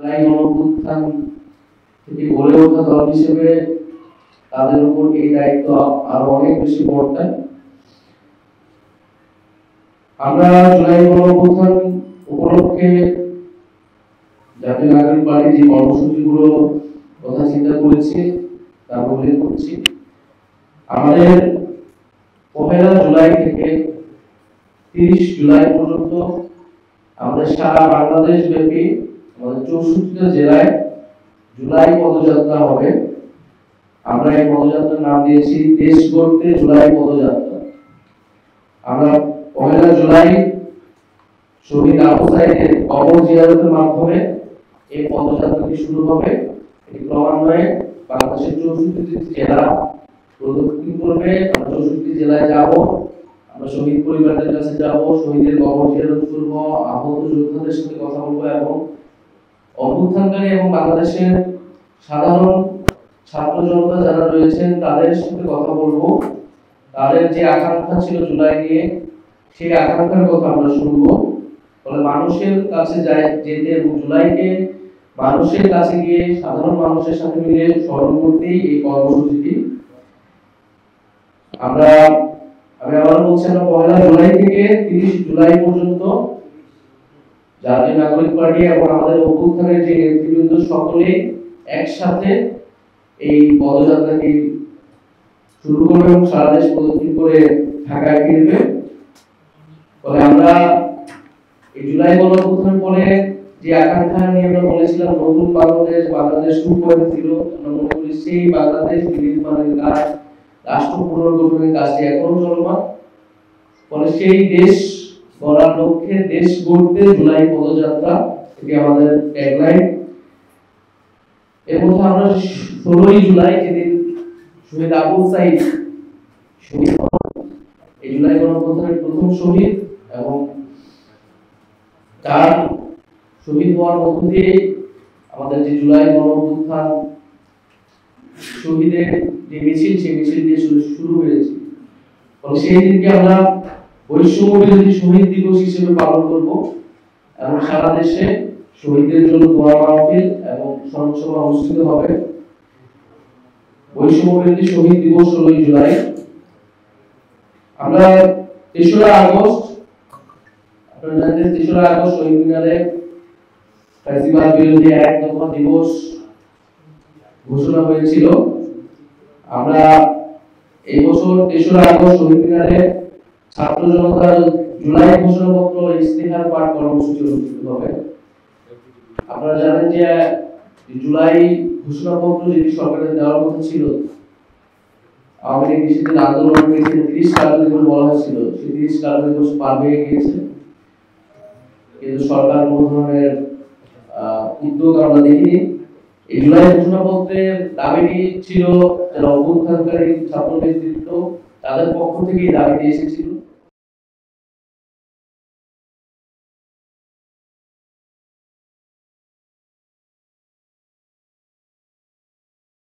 জুলাই গণঅভ্যুত্থান থেকে গড়ে ওঠা দল হিসেবে তাদের উপর এই দায়িত্ব আরো অনেক বেশি বর্তায়। আমরা জুলাই গণঅভ্যুত্থান উপলক্ষে জাতীয় নাগরিক পার্টি যে কর্মসূচিগুলো কথা চিন্তা করেছি তা উল্লেখ করছি। আমাদের 1 জুলাই থেকে 30 জুলাই পর্যন্ত আমাদের সারা বাংলাদেশ ব্যাপী আমাদের 64টা জেলায় জুলাই পদযাত্রা হবে। আমরা এই পদযাত্রার নাম দিয়েছি দেশ গড়তে জুলাই পদযাত্রা। আমরা 1 জুলাই শহীদ আবু সাঈদের কবর জিয়ারতের মাধ্যমে এই পদযাত্রাটি শুরু হবে। এই ক্রমান্বয়ে বাংলাদেশের 64টি জেলা প্রদক্ষিণ করবে। আমরা 64টি জেলায় যাব, আমরা শহীদ পরিবারদের কাছে যাব, শহীদের কবর জিয়ারত করব, আহত যোদ্ধাদের সাথে কথা বলবো এবং অভ্যুত্থানকারী এবং বাংলাদেশের সাধারণ ছাত্র জনতা যারা রয়েছেন তাদের সাথে কথা বলবো। তাদের যে আকাঙ্ক্ষা ছিল জুলাই নিয়ে, সেই আকাঙ্ক্ষার কথা আমরা শুনবো। ফলে মানুষের কাছে যেতে এবং জুলাইকে মানুষের কাছে গিয়ে সাধারণ মানুষের সাথে মিলে স্মরণ করতেই এই কর্মসূচিটি। আমি আবার বলছি, আমরা 1 জুলাই থেকে 30 জুলাই পর্যন্ত জাতীয় নাগরিক পার্টি এবং আমাদের অভ্যুত্থানের যে নেতৃবৃন্দ সকলে একসাথে এই পদযাত্রাটি শুরু করবে এবং সারা দেশ প্রদক্ষিণ করে ঢাকায় ফিরবে। ফলে আমরা এই জুলাই গণঅভ্যুত্থানের পরে যে আকাঙ্ক্ষা নিয়ে আমরা বলেছিলাম নতুন বাংলাদেশ, বাংলাদেশ 2.0, আমরা মনে করি সেই বাংলাদেশ বিনির্মাণের কাজ, রাষ্ট্র পুনর্গঠনের কাজটি এখনো চলমান। ফলে সেই দেশ গড়ার লক্ষ্যে দেশ গড়তে জুলাই পদযাত্রা এটি আমাদের ট্যাগলাইন। এর মধ্যে আমরা 16 জুলাই যেদিন শহীদ আবু সাঈদ শহীদ এই জুলাই গণঅভ্যুত্থানের প্রথম শহীদ এবং তার শহীদ হওয়ার মধ্য দিয়ে আমাদের যে জুলাই গণঅভ্যুত্থান শহীদের যে মিছিল, সেই মিছিলটি শুরু হয়েছে। ফলে সেই দিনকে আমরা বৈষম্য বিরোধী শহীদ দিবস হিসেবে পালন করব এবং সারা দেশে শহীদদের জন্য দোয়া মাহফিল এবং স্মরণ সভা অনুষ্ঠিত হবে। বৈষম্য বিরোধী শহীদ দিবস 16 জুলাই। আমরা 3রা আগস্ট, আপনারা জানেন 3রা আগস্ট শহীদ মিনারে ফ্যাসিবাদ বিরোধী এক দফা দিবস ঘোষণা হয়েছিল। আমরা এই বছর 3রা আগস্ট শহীদ মিনারে ছাত্র জনতার জুলাই ঘোষণাপত্র ইস্তেহার পাঠ কর্মসূচি অনুষ্ঠিত হবে। আপনারা জানেন যে জুলাই ঘোষণাপত্র যেটি সরকারের দেওয়ার কথা ছিল, আওয়ামী লীগ নিষিদ্ধের আন্দোলনকে 30 কার্যদিবস বলা হয়েছিল, সেই 30 কার্যদিবস পার হয়ে গিয়েছে, কিন্তু সরকার কোনো ধরনের উদ্যোগ আমরা দেখিনি। এই জুলাই ঘোষণাপত্রের দাবিটি ছিল যারা অভ্যুত্থানকারী ছাত্র নেতৃত্ব তাদের পক্ষ থেকে দাবিটি এসেছিল